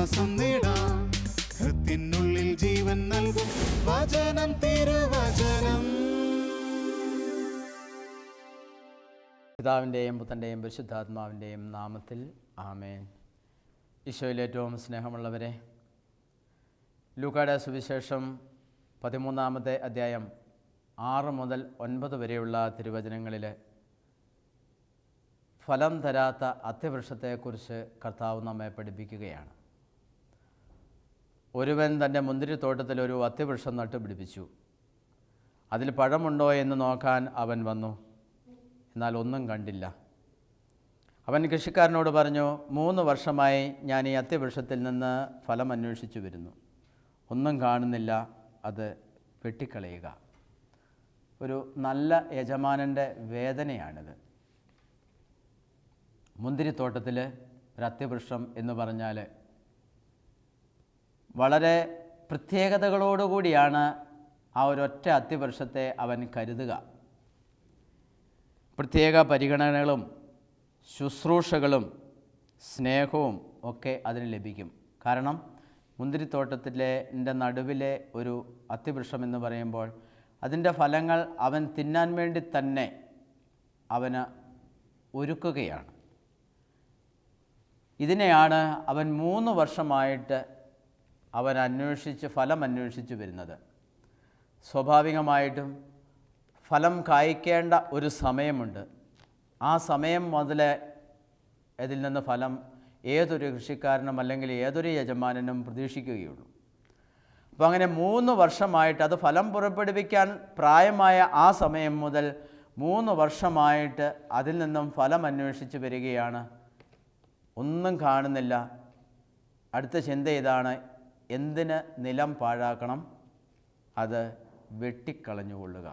ആശ്വാസം നേടാം. ഹൃത്തിനുള്ളിൽ ജീവൻ നൽകും വചനം, തിരുവചനം. പിതാവിൻ്റെയും പുത്രൻ്റെയും പരിശുദ്ധാത്മാവിൻ്റെയും നാമത്തിൽ ആമേൻ. ഈശോയിൽ ഏറ്റവും സ്നേഹമുള്ളവരെ, ലൂക്കായുടെ സുവിശേഷം 13-ാമത്തെ അധ്യായം 6 മുതൽ 9 വരെയുള്ള തിരുവചനങ്ങളിൽ ഫലം തരാത്ത അത്തിവൃക്ഷത്തെക്കുറിച്ച് കർത്താവ് നമ്മെ പഠിപ്പിക്കുകയാണ്. ഒരുവൻ തൻ്റെ മുന്തിരിത്തോട്ടത്തിൽ ഒരു അത്തിവൃക്ഷം നട്ടുപിടിപ്പിച്ചു. അതിൽ പഴമുണ്ടോ എന്ന് നോക്കാൻ അവൻ വന്നു, എന്നാൽ ഒന്നും കണ്ടില്ല. അവൻ കൃഷിക്കാരനോട് പറഞ്ഞു, 3 വർഷമായി ഞാൻ ഈ അത്തിവൃക്ഷത്തിൽ നിന്ന് ഫലം അന്വേഷിച്ചു വരുന്നു, ഒന്നും കാണുന്നില്ല, അത് വെട്ടിക്കളയുക. ഒരു നല്ല യജമാനൻ്റെ വേദനയാണിത്. മുന്തിരിത്തോട്ടത്തിൽ ഒരു അത്തിവൃക്ഷം എന്ന് പറഞ്ഞാൽ വളരെ പ്രത്യേകതകളോടുകൂടിയാണ് ആ ഒരൊറ്റ അത്തിവൃക്ഷത്തെ അവൻ കരുതുക. പ്രത്യേക പരിഗണനകളും ശുശ്രൂഷകളും സ്നേഹവും ഒക്കെ അതിന് ലഭിക്കും. കാരണം മുന്തിരിത്തോട്ടത്തിലെ നടുവിലെ ഒരു അത്തിവൃക്ഷം എന്ന് പറയുമ്പോൾ അതിൻ്റെ ഫലങ്ങൾ അവൻ തിന്നാൻ വേണ്ടി തന്നെ അവന് ഒരുക്കുകയാണ്. ഇതിനെയാണ് അവൻ 3 വർഷമായിട്ട് അവൻ ഫലം അന്വേഷിച്ച് വരുന്നത്. സ്വാഭാവികമായിട്ടും ഫലം കായ്ക്കേണ്ട ഒരു സമയമുണ്ട്. ആ സമയം മുതൽ ഇതിൽ നിന്ന് ഫലം ഏതൊരു കൃഷിക്കാരനും അല്ലെങ്കിൽ ഏതൊരു യജമാനനും പ്രതീക്ഷിക്കുകയുള്ളൂ. അപ്പോൾ അങ്ങനെ 3 വർഷമായിട്ട് അത് ഫലം പുറപ്പെടുവിക്കാൻ പ്രായമായ ആ സമയം മുതൽ 3 വർഷമായിട്ട് അതിൽ നിന്നും ഫലം അന്വേഷിച്ച് വരികയാണ്. ഒന്നും കാണുന്നില്ല. അടുത്ത ചിന്ത ഇതാണ്, എന്തിന് നിലം പാഴാക്കണം, അത് വെട്ടിക്കളഞ്ഞുകൊള്ളുക.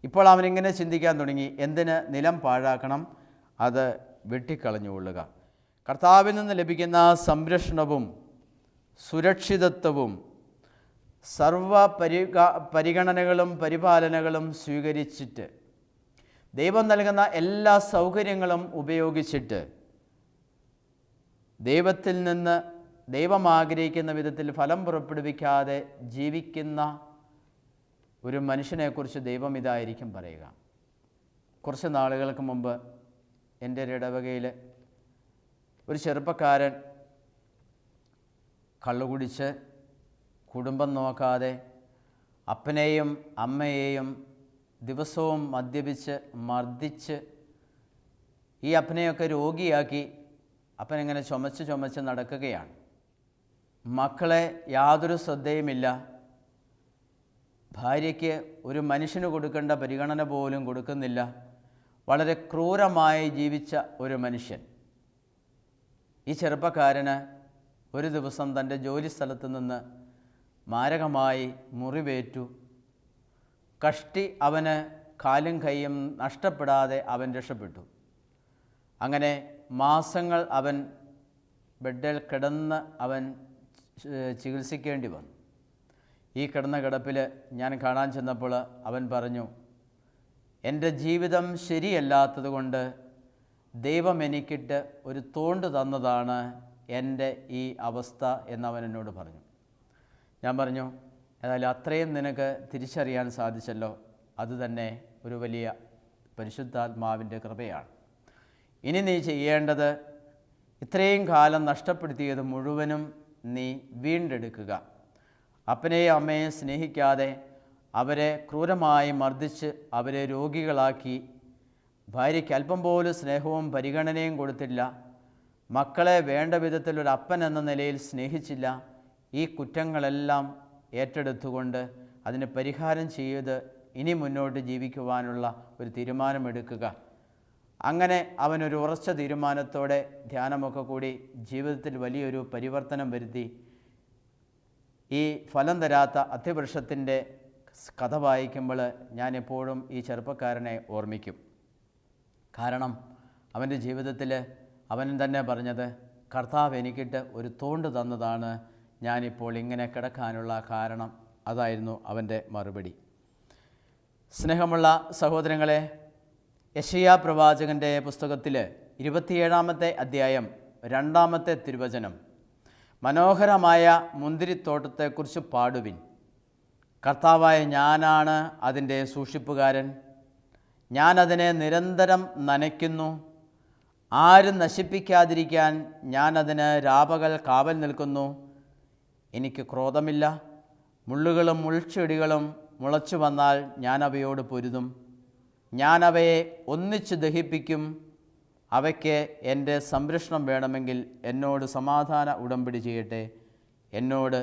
ഇപ്പോൾ അവനിങ്ങനെ ചിന്തിക്കാൻ തുടങ്ങി, എന്തിന് നിലം പാഴാക്കണം, അത് വെട്ടിക്കളഞ്ഞുകൊള്ളുക. കർത്താവിൽ നിന്ന് ലഭിക്കുന്ന സംരക്ഷണവും സുരക്ഷിതത്വവും സർവ പരിഗണനകളും പരിപാലനകളും സ്വീകരിച്ചിട്ട് ദൈവം നൽകുന്ന എല്ലാ സൗകര്യങ്ങളും ഉപയോഗിച്ചിട്ട് ദൈവത്തിൽ നിന്ന് ദൈവം ആഗ്രഹിക്കുന്ന വിധത്തിൽ ഫലം പുറപ്പെടുവിക്കാതെ ജീവിക്കുന്ന ഒരു മനുഷ്യനെക്കുറിച്ച് ദൈവം ഇതായിരിക്കും പറയുക. കുറച്ച് നാളുകൾക്ക് മുമ്പ് എൻ്റെ ഒരു ഇടവകയിൽ ഒരു ചെറുപ്പക്കാരൻ കള്ളുകുടിച്ച് കുടുംബം നോക്കാതെ അപ്പനെയും അമ്മയെയും ദിവസവും മദ്യപിച്ച് മർദ്ദിച്ച് ഈ അപ്പനെയൊക്കെ രോഗിയാക്കി അപ്പനെങ്ങനെ ചുമച്ച് നടക്കുകയാണ്. മക്കളെ യാതൊരു ശ്രദ്ധയുമില്ല. ഭാര്യയ്ക്ക് ഒരു മനുഷ്യന് കൊടുക്കേണ്ട പരിഗണന പോലും കൊടുക്കുന്നില്ല. വളരെ ക്രൂരമായി ജീവിച്ച ഒരു മനുഷ്യൻ. ഈ ചെറുപ്പക്കാരന് ഒരു ദിവസം തൻ്റെ ജോലി സ്ഥലത്ത് നിന്ന് മാരകമായി മുറിവേറ്റു. കഷ്ടി അവന് കാലും കൈയും നഷ്ടപ്പെടാതെ അവൻ രക്ഷപ്പെട്ടു. അങ്ങനെ മാസങ്ങൾ അവൻ ബെഡിൽ കിടന്ന് അവൻ ചികിത്സിക്കേണ്ടി വന്നു. ഈ കിടന്ന കിടപ്പിൽ ഞാൻ കാണാൻ ചെന്നപ്പോൾ അവൻ പറഞ്ഞു, എൻ്റെ ജീവിതം ശരിയല്ലാത്തത് കൊണ്ട് ദൈവം എനിക്കിട്ട് ഒരു തോണ്ട് തന്നതാണ് എൻ്റെ ഈ അവസ്ഥ എന്നവൻ എന്നോട് പറഞ്ഞു. ഞാൻ പറഞ്ഞു, ഏതായാലും അത്രയും നിനക്ക് തിരിച്ചറിയാൻ സാധിച്ചല്ലോ, അതുതന്നെ ഒരു വലിയ പരിശുദ്ധാത്മാവിൻ്റെ കൃപയാണ്. ഇനി നീ ചെയ്യേണ്ടത് ഇത്രയും കാലം നഷ്ടപ്പെടുത്തിയത് മുഴുവനും നീ വീണ്ടെടുക്കുക. അപ്പനെയും അമ്മയെയും സ്നേഹിക്കാതെ അവരെ ക്രൂരമായി മർദ്ദിച്ച് അവരെ രോഗികളാക്കി, ഭാര്യയ്ക്ക് അല്പം പോലും സ്നേഹവും പരിഗണനയും കൊടുത്തില്ല, മക്കളെ വേണ്ട വിധത്തിൽ ഒരു അപ്പൻ എന്ന നിലയിൽ സ്നേഹിച്ചില്ല. ഈ കുറ്റങ്ങളെല്ലാം ഏറ്റെടുത്തുകൊണ്ട് അതിന് പരിഹാരം ചെയ്ത് ഇനി മുന്നോട്ട് ജീവിക്കുവാനുള്ള ഒരു തീരുമാനമെടുക്കുക. അങ്ങനെ അവനൊരു ഉറച്ച തീരുമാനത്തോടെ ധ്യാനമൊക്കെ കൂടി ജീവിതത്തിൽ വലിയൊരു പരിവർത്തനം വരുത്തി. ഈ ഫലം തരാത്ത അത്തിവൃക്ഷത്തിൻ്റെ കഥ വായിക്കുമ്പോൾ ഞാനെപ്പോഴും ഈ ചെറുപ്പക്കാരനെ ഓർമ്മിക്കും. കാരണം അവൻ്റെ ജീവിതത്തിൽ അവൻ തന്നെ പറഞ്ഞത്, കർത്താവ് എനിക്കിട്ട് ഒരു തോണ്ട് തന്നതാണ് ഞാനിപ്പോൾ ഇങ്ങനെ കിടക്കാനുള്ള കാരണം. അതായിരുന്നു അവൻ്റെ മറുപടി. സ്നേഹമുള്ള സഹോദരങ്ങളെ, യെശയ്യാ പ്രവാചകൻ്റെ പുസ്തകത്തിൽ 27-ാമത്തെ അധ്യായം 2-ാമത്തെ തിരുവചനം, മനോഹരമായ മുന്തിരിത്തോട്ടത്തെക്കുറിച്ച് പാടുവിൻ. കർത്താവായ ഞാനാണ് അതിൻ്റെ സൂക്ഷിപ്പുകാരൻ. ഞാനതിനെ നിരന്തരം നനയ്ക്കുന്നു. ആരും നശിപ്പിക്കാതിരിക്കാൻ ഞാനതിന് രാപകൽ കാവൽ നിൽക്കുന്നു. എനിക്ക് ക്രോധമില്ല. മുള്ളുകളും മുൾച്ചെടികളും മുളച്ചു വന്നാൽ ഞാൻ അവയോട് പൊരുതും. ഞാൻ അവയെ ഒന്നിച്ച് ദഹിപ്പിക്കും. അവയ്ക്ക് എൻ്റെ സംരക്ഷണം വേണമെങ്കിൽ എന്നോട് സമാധാന ഉടമ്പടി ചെയ്യട്ടെ, എന്നോട്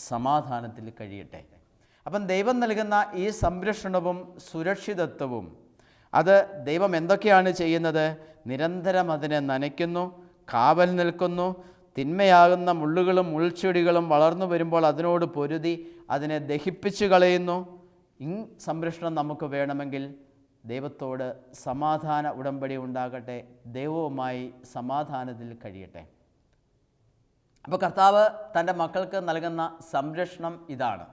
സമാധാനത്തിൽ കഴിയട്ടെ. അപ്പം ദൈവം നൽകുന്ന ഈ സംരക്ഷണവും സുരക്ഷിതത്വവും അത് ദൈവം എന്തൊക്കെയാണ് ചെയ്യുന്നത്? നിരന്തരം അതിനെ നനയ്ക്കുന്നു, കാവൽ നിൽക്കുന്നു. തിന്മയാകുന്ന മുള്ളുകളും മുൾച്ചെടികളും വളർന്നു വരുമ്പോൾ അതിനോട് പൊരുതി അതിനെ ദഹിപ്പിച്ചു കളയുന്നു. ഈ സംരക്ഷണം നമുക്ക് വേണമെങ്കിൽ ദൈവത്തോട് സമാധാന ഉടമ്പടി ഉണ്ടാകട്ടെ, ദൈവവുമായി സമാധാനത്തിൽ കഴിയട്ടെ. അപ്പോൾ കർത്താവ് തൻ്റെ മക്കൾക്ക് നൽകുന്ന സംരക്ഷണം ഇതാണ്.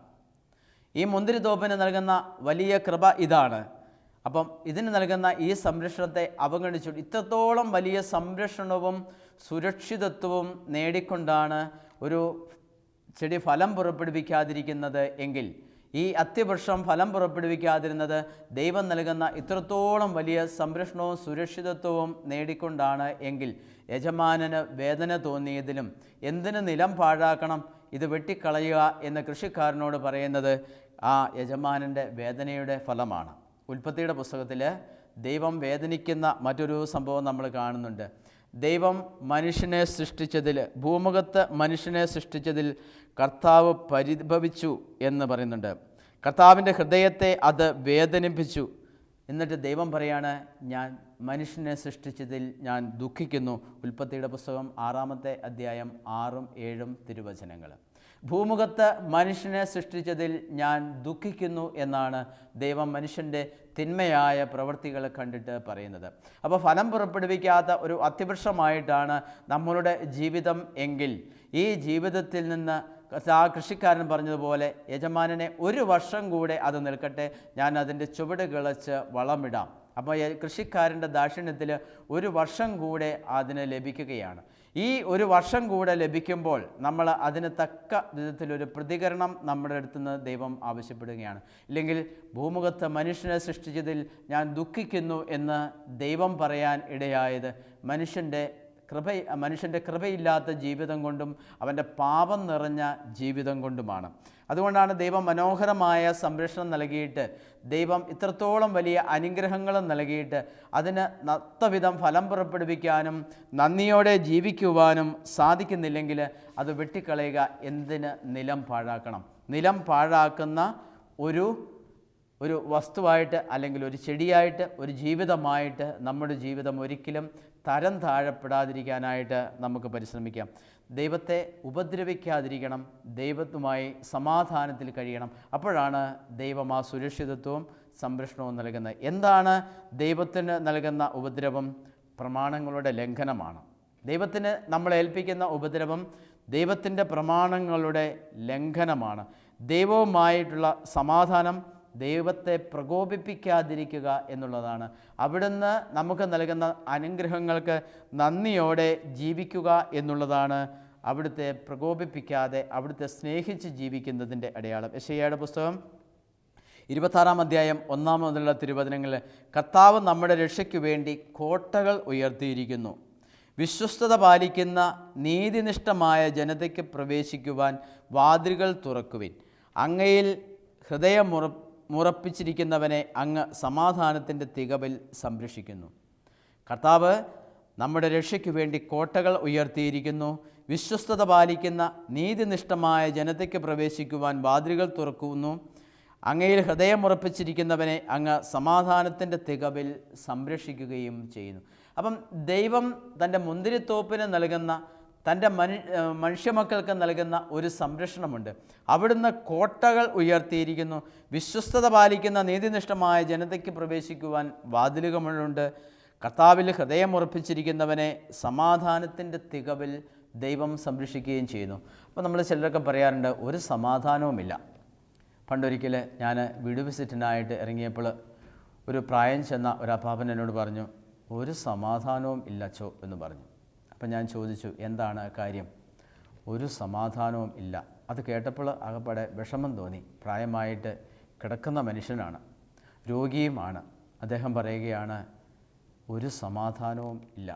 ഈ മുന്തിരിത്തോപ്പിന് നൽകുന്ന വലിയ കൃപ ഇതാണ്. അപ്പം ഇതിന് നൽകുന്ന ഈ സംരക്ഷണത്തെ അവഗണിച്ചു ഇത്രത്തോളം വലിയ സംരക്ഷണവും സുരക്ഷിതത്വവും നേടിക്കൊണ്ടാണ് ഒരു ചെടി ഫലം പുറപ്പെടുവിക്കാതിരിക്കുന്നത് എങ്കിൽ, ഈ അത്തിവൃക്ഷം ഫലം പുറപ്പെടുവിക്കാതിരുന്നത് ദൈവം നൽകുന്ന ഇത്രത്തോളം വലിയ സംരക്ഷണവും സുരക്ഷിതത്വവും നേടിക്കൊണ്ടാണ് എങ്കിൽ, യജമാനന് വേദന തോന്നിയതിലും എന്തിന് നിലം പാഴാക്കണം, ഇത് വെട്ടിക്കളയുക എന്ന് കൃഷിക്കാരനോട് പറയുന്നത് ആ യജമാനൻ്റെ വേദനയുടെ ഫലമാണ്. ഉൽപ്പത്തിയുടെ പുസ്തകത്തിൽ ദൈവം വേദനിക്കുന്ന മറ്റൊരു സംഭവം നമ്മൾ കാണുന്നുണ്ട്. ദൈവം മനുഷ്യനെ സൃഷ്ടിച്ചതിൽ, ഭൂമുഖത്ത് മനുഷ്യനെ സൃഷ്ടിച്ചതിൽ കർത്താവ് പരിഭവിച്ചു എന്ന് പറയുന്നുണ്ട്. കർത്താവിൻ്റെ ഹൃദയത്തെ അത് വേദനിപ്പിച്ചു. എന്നിട്ട് ദൈവം പറയാണ്, ഞാൻ മനുഷ്യനെ സൃഷ്ടിച്ചതിൽ ഞാൻ ദുഃഖിക്കുന്നു. ഉൽപ്പത്തിയുടെ പുസ്തകം 6-ാമത്തെ അധ്യായം 6-7 തിരുവചനങ്ങൾ. ഭൂമുഖത്ത് മനുഷ്യനെ സൃഷ്ടിച്ചതിൽ ഞാൻ ദുഃഖിക്കുന്നു എന്നാണ് ദൈവം മനുഷ്യൻ്റെ തിന്മയായ പ്രവൃത്തികൾ കണ്ടിട്ട് പറയുന്നത്. അപ്പോൾ ഫലം പുറപ്പെടുവിക്കാത്ത ഒരു അത്തിവൃക്ഷമായിട്ടാണ് നമ്മളുടെ ജീവിതം എങ്കിൽ, ഈ ജീവിതത്തിൽ നിന്ന് ആ കൃഷിക്കാരൻ പറഞ്ഞതുപോലെ യജമാനനെ 1 വർഷം കൂടെ അത് നിൽക്കട്ടെ, ഞാൻ അതിൻ്റെ ചുവട് കിളച്ച് വളമിടാം. അപ്പോൾ കൃഷിക്കാരൻ്റെ ദാക്ഷിണ്യത്തിൽ 1 വർഷം കൂടെ അതിന് ലഭിക്കുകയാണ്. ഈ 1 വർഷം കൂടെ ലഭിക്കുമ്പോൾ നമ്മൾ അതിന് തക്ക വിധത്തിലൊരു പ്രതികരണം നമ്മുടെ അടുത്ത് നിന്ന് ദൈവം ആവശ്യപ്പെടുകയാണ്. ഇല്ലെങ്കിൽ ഭൂമുഖത്ത് മനുഷ്യനെ സൃഷ്ടിച്ചതിൽ ഞാൻ ദുഃഖിക്കുന്നു എന്ന് ദൈവം പറയാൻ ഇടയായത് മനുഷ്യൻ്റെ കൃപയില്ലാത്ത ജീവിതം കൊണ്ടും അവൻ്റെ പാപം നിറഞ്ഞ ജീവിതം കൊണ്ടുമാണ്. അതുകൊണ്ടാണ് ദൈവം മനോഹരമായ സംരക്ഷണം നൽകിയിട്ട്, ദൈവം ഇത്രത്തോളം വലിയ അനുഗ്രഹങ്ങളും നൽകിയിട്ട് അതിന് നത്തവിധം ഫലം പുറപ്പെടുവിക്കാനും നന്ദിയോടെ ജീവിക്കുവാനും സാധിക്കുന്നില്ലെങ്കിൽ അത് വെട്ടിക്കളയുക. എന്തിന് നിലം പാഴാക്കണം? നിലം പാഴാക്കുന്ന ഒരു വസ്തുവായിട്ട്, അല്ലെങ്കിൽ ഒരു ചെടിയായിട്ട്, ഒരു ജീവിതമായിട്ട് നമ്മുടെ ജീവിതം ഒരിക്കലും തരം താഴപ്പെടാതിരിക്കാനായിട്ട് നമുക്ക് പരിശ്രമിക്കാം. ദൈവത്തെ ഉപദ്രവിക്കാതിരിക്കണം, ദൈവത്തുമായി സമാധാനത്തിൽ കഴിയണം. അപ്പോഴാണ് ദൈവം ആ സുരക്ഷിതത്വവും സംരക്ഷണവും നൽകുന്നത്. എന്താണ് ദൈവത്തിന് നൽകുന്ന ഉപദ്രവം? പ്രമാണങ്ങളുടെ ലംഘനമാണ്. ദൈവത്തിന് നമ്മൾ ഏൽപ്പിക്കുന്ന ഉപദ്രവം ദൈവത്തിൻ്റെ പ്രമാണങ്ങളുടെ ലംഘനമാണ്. ദൈവവുമായിട്ടുള്ള സമാധാനം ദൈവത്തെ പ്രകോപിപ്പിക്കാതിരിക്കുക എന്നുള്ളതാണ്. അവിടുന്ന് നമുക്ക് നൽകുന്ന അനുഗ്രഹങ്ങൾക്ക് നന്ദിയോടെ ജീവിക്കുക എന്നുള്ളതാണ് അവിടുത്തെ പ്രകോപിപ്പിക്കാതെ അവിടുത്തെ സ്നേഹിച്ച് ജീവിക്കുന്നതിൻ്റെ അടയാളം. യെശയ്യായുടെ പുസ്തകം 26-ാം അധ്യായം 1 മുതലുള്ള തിരുവചനങ്ങളിൽ, കർത്താവ് നമ്മുടെ രക്ഷയ്ക്കു വേണ്ടി കോട്ടകൾ ഉയർത്തിയിരിക്കുന്നു. വിശ്വസ്തത പാലിക്കുന്ന നീതിനിഷ്ഠമായ ജനതയ്ക്ക് പ്രവേശിക്കുവാൻ വാതിലുകൾ തുറക്കുവിൻ. അങ്ങയിൽ ഹൃദയമുറപ്പിച്ചിരിക്കുന്നവനെ അങ്ങ് സമാധാനത്തിൻ്റെ തികവിൽ സംരക്ഷിക്കുന്നു. കർത്താവ് നമ്മുടെ രക്ഷയ്ക്കു വേണ്ടി കോട്ടകൾ ഉയർത്തിയിരിക്കുന്നു. വിശ്വസ്തത പാലിക്കുന്ന നീതിനിഷ്ഠമായ ജനതയ്ക്ക് പ്രവേശിക്കുവാൻ വാതിലുകൾ തുറക്കുന്നു. അങ്ങയിൽ ഹൃദയമുറപ്പിച്ചിരിക്കുന്നവനെ അങ്ങ് സമാധാനത്തിൻ്റെ തികവിൽ സംരക്ഷിക്കുകയും ചെയ്യുന്നു. അപ്പം ദൈവം തൻ്റെ മുന്തിരിത്തോപ്പിന് നൽകുന്ന, തൻ്റെ മനുഷ്യമക്കൾക്ക് നൽകുന്ന ഒരു സംരക്ഷണമുണ്ട്. അവിടുന്ന് കോട്ടകൾ ഉയർത്തിയിരിക്കുന്നു. വിശ്വസ്തത പാലിക്കുന്ന നീതിനിഷ്ഠമായ ജനതയ്ക്ക് പ്രവേശിക്കുവാൻ വാതിലുകളുണ്ട്. കർത്താവിൽ ഹൃദയമുറപ്പിച്ചിരിക്കുന്നവനെ സമാധാനത്തിൻ്റെ തികവിൽ ദൈവം സംരക്ഷിക്കുകയും ചെയ്യുന്നു. അപ്പോൾ നമ്മൾ ചിലരൊക്കെ പറയാറുണ്ട്, ഒരു സമാധാനവുമില്ല. പണ്ടൊരിക്കൽ ഞാൻ വീട് വിസിറ്റിനായിട്ട് ഇറങ്ങിയപ്പോൾ ഒരു പ്രായം ചെന്ന ഒരു അപ്പാപ്പൻ എന്നോട് പറഞ്ഞു, ഒരു സമാധാനവും ഇല്ലച്ചോ എന്ന് പറഞ്ഞു. അപ്പം ഞാൻ ചോദിച്ചു, എന്താണ് കാര്യം? ഒരു സമാധാനവും ഇല്ല. അത് കേട്ടപ്പോൾ ആകപ്പാടെ വിഷമം തോന്നി. പ്രായമായിട്ട് കിടക്കുന്ന മനുഷ്യനാണ്, രോഗിയുമാണ്. അദ്ദേഹം പറയുകയാണ്, ഒരു സമാധാനവും ഇല്ല.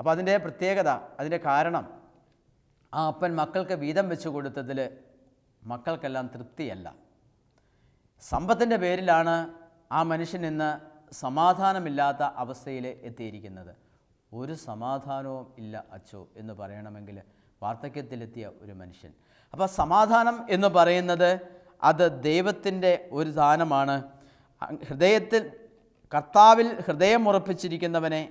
അപ്പോൾ അതിൻ്റെ പ്രത്യേകത, അതിൻ്റെ കാരണം, ആ അപ്പൻ മക്കൾക്ക് വീതം വെച്ച് കൊടുത്തതിൽ മക്കൾക്കെല്ലാം തൃപ്തിയല്ല. സമ്പത്തിൻ്റെ പേരിലാണ് ആ മനുഷ്യൻ ഇന്ന് സമാധാനമില്ലാത്ത അവസ്ഥയിൽ എത്തിയിരിക്കുന്നത്. ഒരു സമാധാനവും ഇല്ല അച്ചോ എന്ന് പറയണമെങ്കിൽ വാർദ്ധക്യത്തിലെത്തിയ ഒരു മനുഷ്യൻ. അപ്പോൾ സമാധാനം എന്ന് പറയുന്നത് അത് ദൈവത്തിൻ്റെ ഒരു ദാനമാണ്. ഹൃദയത്തിൽ കർത്താവിൽ ഹൃദയം ഉറപ്പിച്ചിരിക്കുന്നവനെ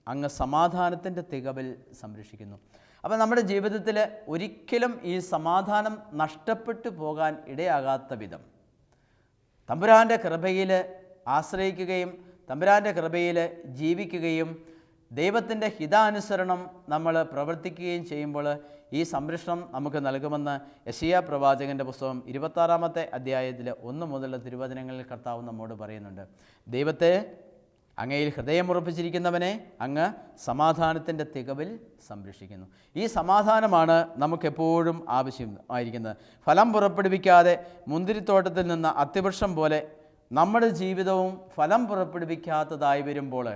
അങ്ങ് സമാധാനത്തിൻ്റെ തികവിൽ സംരക്ഷിക്കുന്നു. അപ്പോൾ നമ്മുടെ ജീവിതത്തിൽ ഒരിക്കലും ഈ സമാധാനം നഷ്ടപ്പെട്ടു പോകാൻ ഇടയാകാത്ത വിധം തമ്പുരാൻ്റെ കൃപയിൽ ആശ്രയിക്കുകയും തമ്പുരാൻ്റെ കൃപയിൽ ജീവിക്കുകയും ദൈവത്തിൻ്റെ ഹിതാനുസരണം നമ്മൾ പ്രവർത്തിക്കുകയും ചെയ്യുമ്പോൾ ഈ സംരക്ഷണം നമുക്ക് നൽകുമെന്ന് യെശയ്യാ പ്രവാചകൻ്റെ പുസ്തകം 26-ാമത്തെ അധ്യായത്തിൽ 1 മുതൽ തിരുവചനങ്ങളിൽ കർത്താവ് നമ്മോട് പറയുന്നുണ്ട്. ദൈവത്തെ അങ്ങയിൽ ഹൃദയമുറപ്പിച്ചിരിക്കുന്നവനെ അങ്ങ് സമാധാനത്തിൻ്റെ തികവിൽ സംരക്ഷിക്കുന്നു. ഈ സമാധാനമാണ് നമുക്കെപ്പോഴും ആവശ്യമായിരിക്കുന്നത്. ഫലം പുറപ്പെടുവിക്കാതെ മുന്തിരിത്തോട്ടത്തിൽ നിന്ന് അത്തിവൃക്ഷം പോലെ നമ്മുടെ ജീവിതവും ഫലം പുറപ്പെടുവിക്കാത്തതായി വരുമ്പോൾ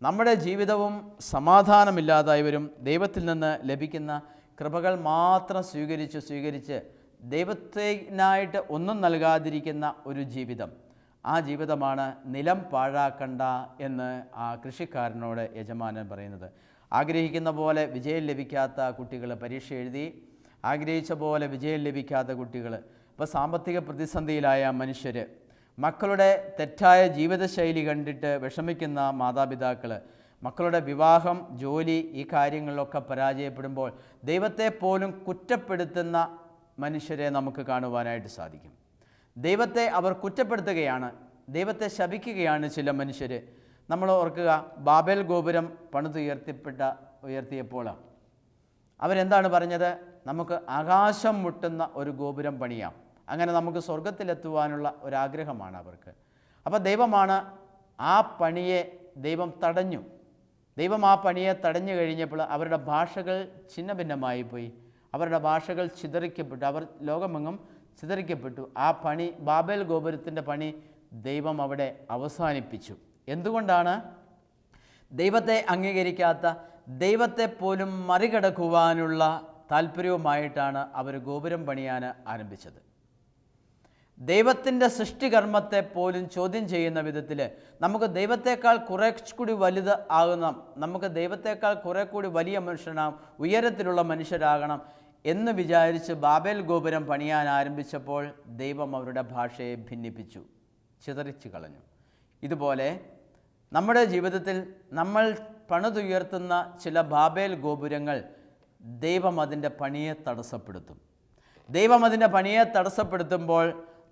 നമ്മുടെ ജീവിതവും സമാധാനമില്ലാതായി വരും. ദൈവത്തിൽ നിന്ന് ലഭിക്കുന്ന കൃപകൾ മാത്രം സ്വീകരിച്ച് ദൈവത്തിനായിട്ട് ഒന്നും നൽകാതിരിക്കുന്ന ഒരു ജീവിതം, ആ ജീവിതമാണ് നിലം പാഴാക്കണ്ട എന്ന് ആ കൃഷിക്കാരനോട് യജമാനൻ പറയുന്നത്. ആഗ്രഹിക്കുന്ന പോലെ വിജയം ലഭിക്കാത്ത കുട്ടികൾ, പരീക്ഷ എഴുതി ആഗ്രഹിച്ച പോലെ വിജയം ലഭിക്കാത്ത കുട്ടികൾ, ഇപ്പോൾ സാമ്പത്തിക പ്രതിസന്ധിയിലായ മനുഷ്യർ, മക്കളുടെ തെറ്റായ ജീവിതശൈലി കണ്ടിട്ട് വിഷമിക്കുന്ന മാതാപിതാക്കൾ, മക്കളുടെ വിവാഹം, ജോലി, ഈ കാര്യങ്ങളിലൊക്കെ പരാജയപ്പെടുമ്പോൾ ദൈവത്തെ പോലും കുറ്റപ്പെടുത്തുന്ന മനുഷ്യരെ നമുക്ക് കാണുവാനായിട്ട് സാധിക്കും. ദൈവത്തെ അവർ കുറ്റപ്പെടുത്തുകയാണ്, ദൈവത്തെ ശപിക്കുകയാണ് ചില മനുഷ്യർ. നമ്മൾ ഓർക്കുക, ബാബേൽ ഗോപുരം ഉയർത്തിയപ്പോൾ അവരെന്താണ് പറഞ്ഞത്? നമുക്ക് ആകാശം മുട്ടുന്ന ഒരു ഗോപുരം പണിയാം, അങ്ങനെ നമുക്ക് സ്വർഗത്തിലെത്തുവാനുള്ള ഒരാഗ്രഹമാണ് അവർക്ക്. അപ്പോൾ ദൈവമാണ് ആ പണിയെ ദൈവം തടഞ്ഞു. ദൈവം ആ പണിയെ തടഞ്ഞു കഴിഞ്ഞപ്പോൾ അവരുടെ ഭാഷകൾ ഛിന്ന ഭിന്നമായി പോയി, അവരുടെ ഭാഷകൾ ചിതറിക്കപ്പെട്ടു, അവർ ലോകമെങ്ങും ചിതറിക്കപ്പെട്ടു. ആ പണി, ബാബേൽ ഗോപുരത്തിൻ്റെ പണി ദൈവം അവിടെ അവസാനിപ്പിച്ചു. എന്തുകൊണ്ടാണ്? ദൈവത്തെ അംഗീകരിക്കാത്ത, ദൈവത്തെ പോലും മറികടക്കുവാനുള്ള താല്പര്യവുമായിട്ടാണ് അവർ ഗോപുരം പണിയാൻ ആരംഭിച്ചത്. ദൈവത്തിൻ്റെ സൃഷ്ടികർമ്മത്തെ പോലും ചോദ്യം ചെയ്യുന്ന വിധത്തിൽ നമുക്ക് ദൈവത്തെക്കാൾ കുറെ കൂടി വലുത് ആകണം, നമുക്ക് ദൈവത്തെക്കാൾ കുറെ കൂടി വലിയ മനുഷ്യനാകും, ഉയരത്തിലുള്ള മനുഷ്യരാകണം എന്ന് വിചാരിച്ച് ബാബേൽ ഗോപുരം പണിയാൻ ആരംഭിച്ചപ്പോൾ ദൈവം അവരുടെ ഭാഷയെ ഭിന്നിപ്പിച്ചു, ചിതറിച്ചു കളഞ്ഞു. ഇതുപോലെ നമ്മുടെ ജീവിതത്തിൽ നമ്മൾ പണിതുയർത്തുന്ന ചില ബാബേൽ ഗോപുരങ്ങൾ ദൈവം അതിൻ്റെ പണിയെ തടസ്സപ്പെടുത്തും. ദൈവം അതിൻ്റെ പണിയെ തടസ്സപ്പെടുത്തുമ്പോൾ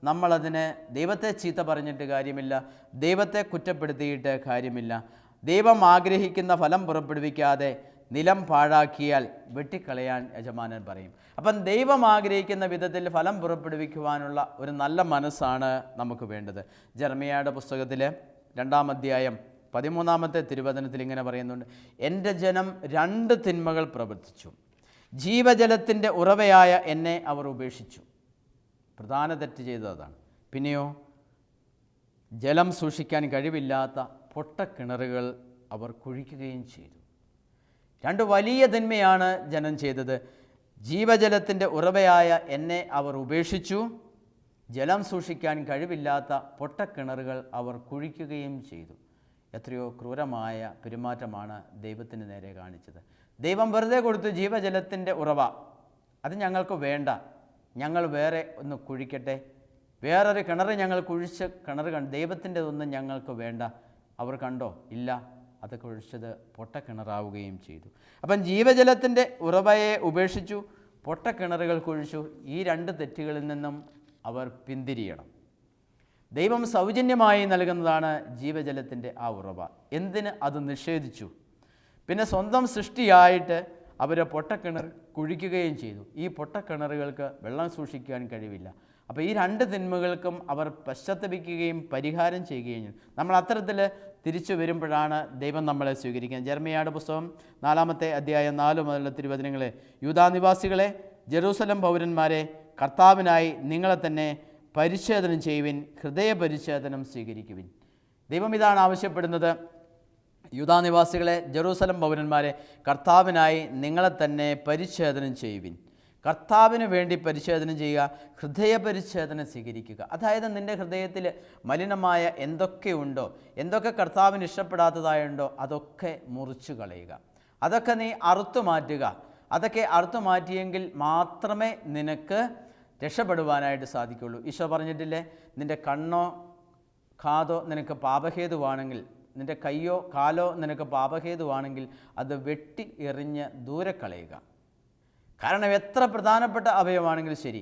നമ്മളതിന് ദൈവത്തെ ചീത്ത പറഞ്ഞിട്ട് കാര്യമില്ല, ദൈവത്തെ കുറ്റപ്പെടുത്തിയിട്ട് കാര്യമില്ല. ദൈവം ആഗ്രഹിക്കുന്ന ഫലം പുറപ്പെടുവിക്കാതെ നിലം പാഴാക്കിയാൽ വെട്ടിക്കളയാൻ യജമാനൻ പറയും. അപ്പം ദൈവം ആഗ്രഹിക്കുന്ന വിധത്തിൽ ഫലം പുറപ്പെടുവിക്കുവാനുള്ള ഒരു നല്ല മനസ്സാണ് നമുക്ക് വേണ്ടത്. ജെറമ്യായുടെ പുസ്തകത്തിൽ 2-ാം അധ്യായം 13-ാമത്തെ തിരുവചനത്തിൽ ഇങ്ങനെ പറയുന്നുണ്ട്: എൻ്റെ ജനം 2 തിന്മകൾ പ്രവർത്തിച്ചു, ജീവജലത്തിൻ്റെ ഉറവയായ എന്നെ അവർ ഉപേക്ഷിച്ചു. പ്രധാന തെറ്റ് ചെയ്തതാണ്. പിന്നെയോ ജലം സൂക്ഷിക്കാൻ കഴിവില്ലാത്ത പൊട്ടക്കിണറുകൾ അവർ കുഴിക്കുകയും ചെയ്തു. 2 വലിയ തിന്മയാണ് ജനം ചെയ്തത്. ജീവജലത്തിൻ്റെ ഉറവയായ എന്നെ അവർ ഉപേക്ഷിച്ചു, ജലം സൂക്ഷിക്കാൻ കഴിവില്ലാത്ത പൊട്ടക്കിണറുകൾ അവർ കുഴിക്കുകയും ചെയ്തു. എത്രയോ ക്രൂരമായ പെരുമാറ്റമാണ് ദൈവത്തിന് നേരെ കാണിച്ചത്. ദൈവം വെറുതെ കൊടുത്തു ജീവജലത്തിൻ്റെ ഉറവ, അത് ഞങ്ങൾക്ക് വേണ്ട, ഞങ്ങൾ വേറെ ഒന്ന് കുഴിക്കട്ടെ, വേറൊരു കിണർ ഞങ്ങൾ കുഴിച്ച് കിണർ കണ്ട്, ദൈവത്തിൻ്റെതൊന്നും ഞങ്ങൾക്ക് വേണ്ട. അവർ കണ്ടോ? ഇല്ല, അത് കുഴിച്ചത് പൊട്ടക്കിണറാവുകയും ചെയ്തു. അപ്പം ജീവജലത്തിൻ്റെ ഉറവയെ ഉപേക്ഷിച്ചു, പൊട്ടക്കിണറുകൾ കുഴിച്ചു. ഈ 2 തെറ്റുകളിൽ നിന്നും അവർ പിന്തിരിയണം. ദൈവം സൗജന്യമായി നൽകുന്നതാണ് ജീവജലത്തിൻ്റെ ആ ഉറവ. എന്തിന് അത് നിഷേധിച്ചു? പിന്നെ സ്വന്തം സൃഷ്ടിയായിട്ട് അവർ പൊട്ടക്കിണർ കുഴിക്കുകയും ചെയ്തു. ഈ പൊട്ടക്കിണറുകൾക്ക് വെള്ളം സൂക്ഷിക്കാൻ കഴിവില്ല, അപ്പോൾ ഈ രണ്ട് തിന്മകൾക്കും അവർ പശ്ചാത്തപിക്കുകയും പരിഹാരം ചെയ്യുകയും ചെയ്യും. നമ്മൾ അത്തരത്തിൽ തിരിച്ചു വരുമ്പോഴാണ് ദൈവം നമ്മളെ സ്വീകരിക്കുന്നത്. ജെറമ്യായുടെ പുസ്തകം 4-ാമത്തെ അധ്യായം 4 മുതലുള്ള തിരുവചനങ്ങളെ, യൂദാനിവാസികളെ, ജെറൂസലം പൗരന്മാരെ, കർത്താവിനായി നിങ്ങളെ തന്നെ പരിച്ഛേദനം ചെയ്യുവിൻ, ഹൃദയ പരിച്ഛേദനം സ്വീകരിക്കുവിൻ. ദൈവം ഇതാണ് ആവശ്യപ്പെടുന്നത്. യൂദാനിവാസികളെ, ജെറൂസലം പൗരന്മാരെ, കർത്താവിനായി നിങ്ങളെ തന്നെ പരിച്ഛേദനം ചെയ്യുവിൻ. കർത്താവിന് വേണ്ടി പരിച്ഛേദനം ചെയ്യുക, ഹൃദയ പരിച്ഛേദന സ്വീകരിക്കുക. അതായത് നിൻ്റെ ഹൃദയത്തിൽ മലിനമായ എന്തൊക്കെയുണ്ടോ, എന്തൊക്കെ കർത്താവിന് ഇഷ്ടപ്പെടാത്തതായുണ്ടോ അതൊക്കെ മുറിച്ചു കളയുക, അതൊക്കെ നീ അറുത്തു മാറ്റുക. അതൊക്കെ അറുത്തു മാറ്റിയെങ്കിൽ മാത്രമേ നിനക്ക് രക്ഷപ്പെടുവാനായിട്ട് സാധിക്കുള്ളൂ. ഈശോ പറഞ്ഞിട്ടില്ലേ, നിൻ്റെ കണ്ണോ കാതോ നിനക്ക് പാപഹേതുവാണെങ്കിൽ, നിൻ്റെ കയ്യോ കാലോ നിനക്ക് പാപഹേതുവാണെങ്കിൽ അത് വെട്ടി എറിഞ്ഞ് ദൂരെ കളയുക. കാരണം എത്ര പ്രധാനപ്പെട്ട അവയവമാണെങ്കിലും ശരി,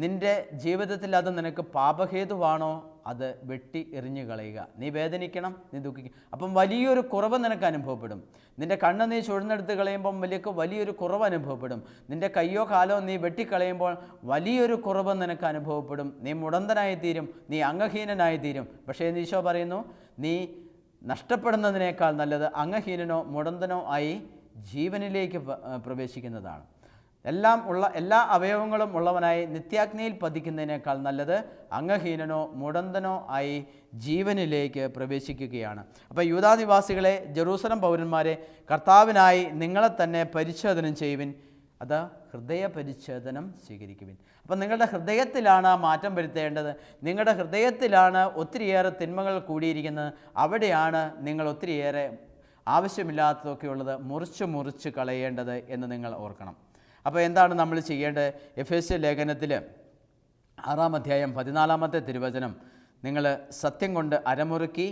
നിൻ്റെ ജീവിതത്തിൽ അത് നിനക്ക് പാപഹേതുവാണോ അത് വെട്ടി എറിഞ്ഞു കളയുക. നീ വേദനിക്കണം, നീ ദുഃഖിക്കും. അപ്പം വലിയൊരു കുറവ് നിനക്ക് അനുഭവപ്പെടും. നിൻ്റെ കണ്ണ് നീ ചുഴന്നെടുത്ത് കളയുമ്പം വലിയൊരു കുറവ് അനുഭവപ്പെടും. നിൻ്റെ കയ്യോ കാലോ നീ വെട്ടിക്കളയുമ്പോൾ വലിയൊരു കുറവ് നിനക്ക് അനുഭവപ്പെടും. നീ മുടന്തനായിത്തീരും, നീ അംഗഹീനനായിത്തീരും. പക്ഷേ ഈശോ പറയുന്നു, നീ നഷ്ടപ്പെടുന്നതിനേക്കാൾ നല്ലത് അംഗഹീനനോ മുടന്തനോ ആയി ജീവനിലേക്ക് പ്രവേശിക്കുന്നതാണ്. എല്ലാ അവയവങ്ങളും ഉള്ളവനായി നിത്യാഗ്നിയിൽ പതിക്കുന്നതിനേക്കാൾ നല്ലത് അംഗഹീനനോ മുടന്തനോ ആയി ജീവനിലേക്ക് പ്രവേശിക്കുകയാണ്. അപ്പോൾ യൂദാനിവാസികളെ, ജെറൂസലം പൗരന്മാരെ, കർത്താവിനായി നിങ്ങളെ തന്നെ പരിച്ഛേദനം ചെയ്യുവിൻ, അത് ഹൃദയ പരിച്ഛേദനം സ്വീകരിക്കുവിൻ. അപ്പം നിങ്ങളുടെ ഹൃദയത്തിലാണ് മാറ്റം വരുത്തേണ്ടത്. നിങ്ങളുടെ ഹൃദയത്തിലാണ് ഒത്തിരിയേറെ തിന്മകൾ കൂടിയിരിക്കുന്നത്. അവിടെയാണ് നിങ്ങൾ ഒത്തിരിയേറെ ആവശ്യമില്ലാത്തതൊക്കെയുള്ളത് മുറിച്ച് കളയേണ്ടത് എന്ന് നിങ്ങൾ ഓർക്കണം. അപ്പോൾ എന്താണ് നമ്മൾ ചെയ്യേണ്ടത്? എഫേസ്യ ലേഖനത്തിൽ 6-ാം അധ്യായം 14-ാമത്തെ തിരുവചനം, നിങ്ങൾ സത്യം കൊണ്ട് അരമുറുക്കി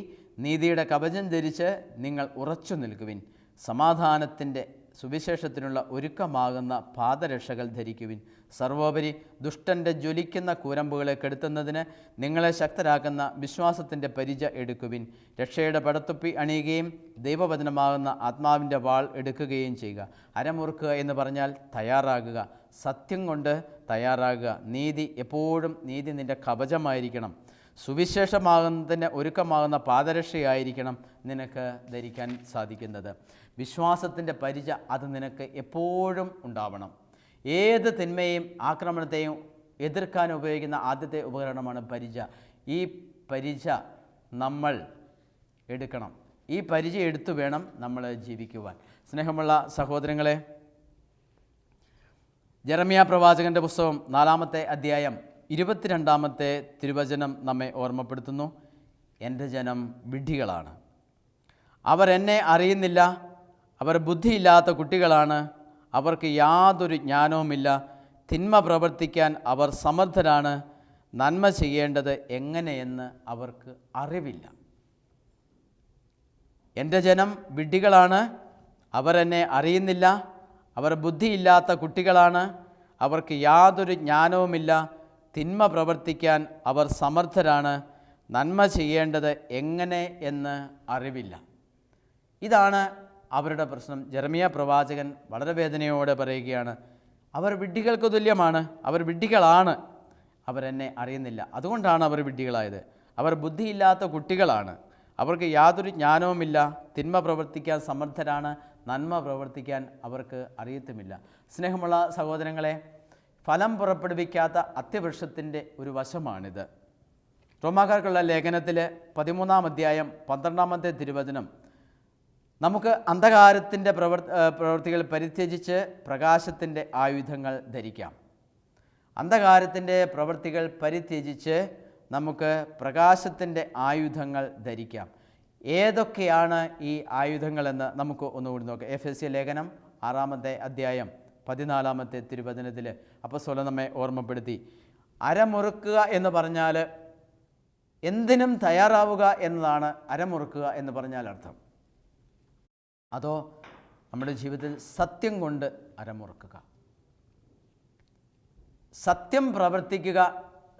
നീതിയുടെ കവചം ധരിച്ച് നിങ്ങൾ ഉറച്ചു നിൽക്കുവിൻ, സമാധാനത്തിൻ്റെ സുവിശേഷത്തിനുള്ള ഒരുക്കമാകുന്ന പാദരക്ഷകൾ ധരിക്കുവിൻ, സർവോപരി ദുഷ്ടൻ്റെ ജ്വലിക്കുന്ന കൂരമ്പുകളെ കെടുത്തുന്നതിന് നിങ്ങളെ ശക്തരാക്കുന്ന വിശ്വാസത്തിൻ്റെ പരിച എടുക്കുവിൻ, രക്ഷയുടെ പടത്തുപ്പി അണിയുകയും ദൈവവചനമാകുന്ന ആത്മാവിൻ്റെ വാൾ എടുക്കുകയും ചെയ്യുക. അരമുറുക്കുക എന്ന് പറഞ്ഞാൽ തയ്യാറാകുക, സത്യം കൊണ്ട് തയ്യാറാകുക. നീതി നിൻ്റെ കവചമായിരിക്കണം. സുവിശേഷമാകുന്നതിന് ഒരുക്കമാകുന്ന പാദരക്ഷയായിരിക്കണം നിനക്ക് ധരിക്കാൻ സാധിക്കുന്നത്. വിശ്വാസത്തിൻ്റെ പരിച അത് നിനക്ക് എപ്പോഴും ഉണ്ടാവണം. ഏത് തിന്മയും ആക്രമണത്തെയും എതിർക്കാൻ ഉപയോഗിക്കുന്ന ആദ്യത്തെ ഉപകരണമാണ് പരിച. ഈ പരിച നമ്മൾ എടുക്കണം. ഈ പരിച എടുത്തു വേണം നമ്മൾ ജീവിക്കുവാൻ. സ്നേഹമുള്ള സഹോദരങ്ങളെ, ജെറമ്യാ പ്രവാചകൻ്റെ പുസ്തകം 4-ാമത്തെ അധ്യായം 22-ാമത്തെ തിരുവചനം നമ്മെ ഓർമ്മപ്പെടുത്തുന്നു. എൻ്റെ ജനം വിഡ്ഢികളാണ്, അവർ എന്നെ അറിയുന്നില്ല, അവർ ബുദ്ധിയില്ലാത്ത കുട്ടികളാണ്, അവർക്ക് യാതൊരു ജ്ഞാനവുമില്ല, തിന്മ പ്രവർത്തിക്കാൻ അവർ സമർത്ഥരാണ്, നന്മ ചെയ്യേണ്ടത് എങ്ങനെയെന്ന് അവർക്ക് അറിവില്ല. എൻ്റെ ജനം വിഡ്ഢികളാണ്, അവർ എന്നെ അറിയുന്നില്ല, അവർ ബുദ്ധിയില്ലാത്ത കുട്ടികളാണ്, അവർക്ക് യാതൊരു ജ്ഞാനവുമില്ല, തിന്മ പ്രവർത്തിക്കാൻ അവർ സമർത്ഥരാണ്, നന്മ ചെയ്യേണ്ടത് എങ്ങനെ എന്ന് അറിവില്ല. ഇതാണ് അവരുടെ പ്രശ്നം. ജെറമ്യാ പ്രവാചകൻ വളരെ വേദനയോടെ പറയുകയാണ്, അവർ വിഡ്ഢികൾക്ക് തുല്യമാണ്, അവർ വിഡ്ഢികളാണ്, അവരെന്നെ അറിയുന്നില്ല, അതുകൊണ്ടാണ് അവർ വിഡ്ഢികളായത്. അവർ ബുദ്ധിയില്ലാത്ത കുട്ടികളാണ്, അവർക്ക് യാതൊരു ജ്ഞാനവുമില്ല, തിന്മ പ്രവർത്തിക്കാൻ സമർത്ഥരാണ്, നന്മ പ്രവർത്തിക്കാൻ അവർക്ക് അറിയത്തുമില്ല. സ്നേഹമുള്ള സഹോദരങ്ങളെ, ഫലം പുറപ്പെടുവിക്കാത്ത അത്യവൃക്ഷത്തിൻ്റെ ഒരു വശമാണിത്. റോമാക്കാർക്കുള്ള ലേഖനത്തിൽ 13-ാം അധ്യായം 12-ാമത്തെ തിരുവചനം, നമുക്ക് അന്ധകാരത്തിൻ്റെ പ്രവൃത്തികൾ പരിത്യജിച്ച് പ്രകാശത്തിൻ്റെ ആയുധങ്ങൾ ധരിക്കാം. അന്ധകാരത്തിൻ്റെ പ്രവൃത്തികൾ പരിത്യജിച്ച് നമുക്ക് പ്രകാശത്തിൻ്റെ ആയുധങ്ങൾ ധരിക്കാം. ഏതൊക്കെയാണ് ഈ ആയുധങ്ങളെന്ന് നമുക്ക് ഒന്നുകൂടി നോക്കാം. എഫെസ്യ ലേഖനം 6-ാമത്തെ അധ്യായം 14-ാമത്തെ തിരുവചനത്തിൽ അപ്പോസ്തലൻ നമ്മെ ഓർമ്മപ്പെടുത്തി, അരമുറുക്കുക എന്ന് പറഞ്ഞാൽ എന്തിനും തയ്യാറാവുക എന്നതാണ് അരമുറുക്കുക എന്ന് പറഞ്ഞാൽ അർത്ഥം. അതോ നമ്മുടെ ജീവിതത്തിൽ സത്യം കൊണ്ട് അരമുറുക്കുക, സത്യം പ്രവർത്തിക്കുക,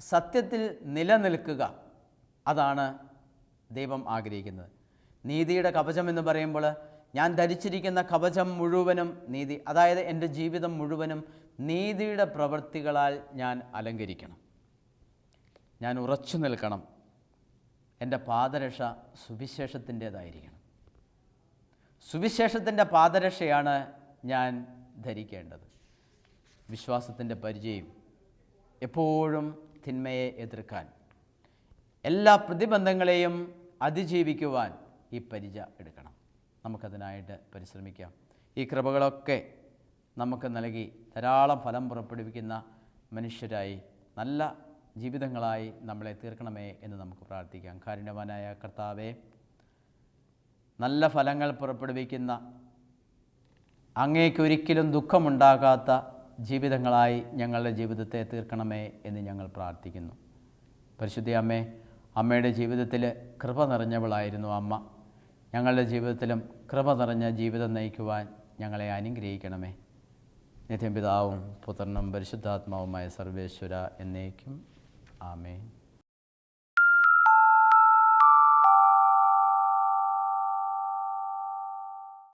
സത്യത്തിൽ നിലനിൽക്കുക, അതാണ് ദൈവം ആഗ്രഹിക്കുന്നത്. നീതിയുടെ കവചം എന്ന് പറയുമ്പോൾ ഞാൻ ധരിച്ചിരിക്കുന്ന കവചം മുഴുവനും നീതി, അതായത് എൻ്റെ ജീവിതം മുഴുവനും നീതിയുടെ പ്രവൃത്തികളാൽ ഞാൻ അലങ്കരിക്കണം. ഞാൻ ഉറച്ചു നിൽക്കണം. എൻ്റെ പാദരക്ഷ സുവിശേഷത്തിൻ്റേതായിരിക്കണം. സുവിശേഷത്തിൻ്റെ പാദരക്ഷയാണ് ഞാൻ ധരിക്കേണ്ടത്. വിശ്വാസത്തിൻ്റെ പരിചയം, എപ്പോഴും തിന്മയെ എതിർക്കാൻ, എല്ലാ പ്രതിബന്ധങ്ങളെയും അതിജീവിക്കുവാൻ ഈ പരിച എടുക്കണം. നമുക്കതിനായിട്ട് പരിശ്രമിക്കാം. ഈ കൃപകളൊക്കെ നമുക്ക് നൽകി ധാരാളം ഫലം പുറപ്പെടുവിക്കുന്ന മനുഷ്യരായി, നല്ല ജീവിതങ്ങളായി നമ്മളെ തീർക്കണമേ എന്ന് നമുക്ക് പ്രാർത്ഥിക്കാം. കാരുണ്യവാനായ കർത്താവേ, നല്ല ഫലങ്ങൾ പുറപ്പെടുവിക്കുന്ന, അങ്ങേക്കൊരിക്കലും ദുഃഖമുണ്ടാകാത്ത ജീവിതങ്ങളായി ഞങ്ങളുടെ ജീവിതത്തെ തീർക്കണമേ എന്ന് ഞങ്ങൾ പ്രാർത്ഥിക്കുന്നു. പരിശുദ്ധ അമ്മേ, അമ്മയുടെ ജീവിതത്തിൽ കൃപ നിറഞ്ഞവളായിരുന്നു അമ്മ. ഞങ്ങളുടെ ജീവിതത്തിലും കൃപ നിറഞ്ഞ ജീവിതം നയിക്കുവാൻ ഞങ്ങളെ അനുഗ്രഹിക്കണമേ. നിത്യപിതാവും പുത്രനും പരിശുദ്ധാത്മാവുമായ സർവേശ്വര എന്നേക്കും ആമേൻ.